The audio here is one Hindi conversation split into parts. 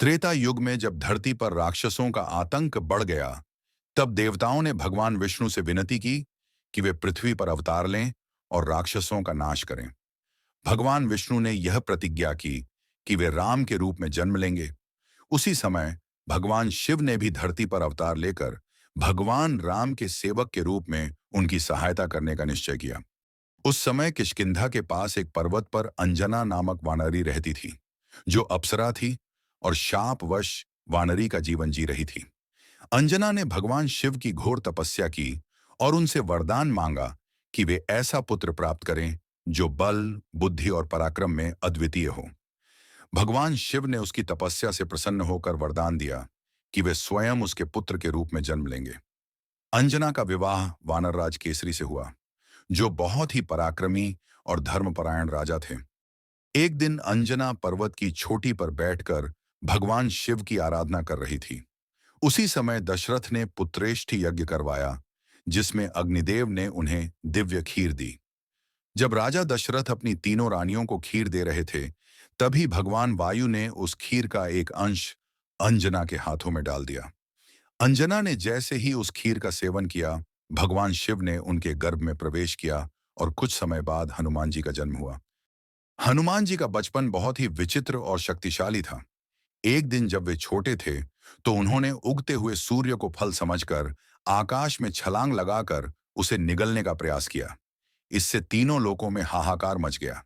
त्रेता युग में जब धरती पर राक्षसों का आतंक बढ़ गया, तब देवताओं ने भगवान विष्णु से विनती की कि वे पृथ्वी पर अवतार लें और राक्षसों का नाश करें। भगवान विष्णु ने यह प्रतिज्ञा की कि वे राम के रूप में जन्म लेंगे। उसी समय भगवान शिव ने भी धरती पर अवतार लेकर भगवान राम के सेवक के रूप में उनकी सहायता करने का निश्चय किया। उस समय किष्किंधा के पास एक पर्वत पर अंजना नामक वानरी रहती थी, जो अप्सरा थी और शापवश वानरी का जीवन जी रही थी। अंजना ने भगवान शिव की घोर तपस्या की और उनसे वरदान मांगा कि वे ऐसा पुत्र प्राप्त करें जो बल, बुद्धि और पराक्रम में अद्वितीय हो। भगवान शिव ने उसकी तपस्या से प्रसन्न होकर वरदान दिया कि वे स्वयं उसके पुत्र के रूप में जन्म लेंगे। अंजना का विवाह वानरराज केसरी से हुआ, जो बहुत ही पराक्रमी और धर्मपरायण राजा थे। एक दिन अंजना पर्वत की चोटी पर बैठकर भगवान शिव की आराधना कर रही थी। उसी समय दशरथ ने पुत्रेष्ठि यज्ञ करवाया, जिसमें अग्निदेव ने उन्हें दिव्य खीर दी। जब राजा दशरथ अपनी तीनों रानियों को खीर दे रहे थे, तभी भगवान वायु ने उस खीर का एक अंश अंजना के हाथों में डाल दिया। अंजना ने जैसे ही उस खीर का सेवन किया, भगवान शिव ने उनके गर्भ में प्रवेश किया और कुछ समय बाद हनुमान जी का जन्म हुआ। हनुमान जी का बचपन बहुत ही विचित्र और शक्तिशाली था। एक दिन जब वे छोटे थे, तो उन्होंने उगते हुए सूर्य को फल समझकर आकाश में छलांग लगाकर उसे निगलने का प्रयास किया। इससे तीनों लोकों में हाहाकार मच गया।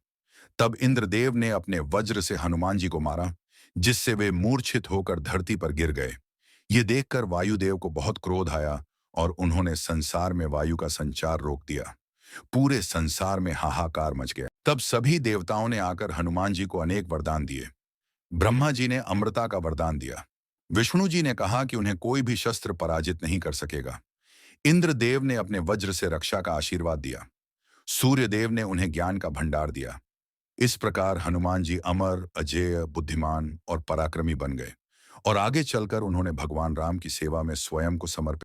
तब इंद्रदेव ने अपने वज्र से हनुमान जी को मारा, जिससे वे मूर्छित होकर धरती पर गिर गए। ये देखकर वायुदेव को बहुत क्रोध आया और उन्होंने संसार में वायु का संचार रोक दिया। पूरे संसार में हाहाकार मच गया। तब सभी देवताओं ने आकर हनुमान जी को अनेक वरदान दिए। ब्रह्मा जी ने अमृता का वरदान दिया। विष्णु जी ने कहा कि उन्हें कोई भी शस्त्र पराजित नहीं कर सकेगा। इंद्रदेव ने अपने वज्र से रक्षा का आशीर्वाद दिया। सूर्यदेव ने उन्हें ज्ञान का भंडार दिया। इस प्रकार हनुमान जी अमर, अजेय, बुद्धिमान और पराक्रमी बन गए और आगे चलकर उन्होंने भगवान राम की सेवा में स्वयं को समर्पित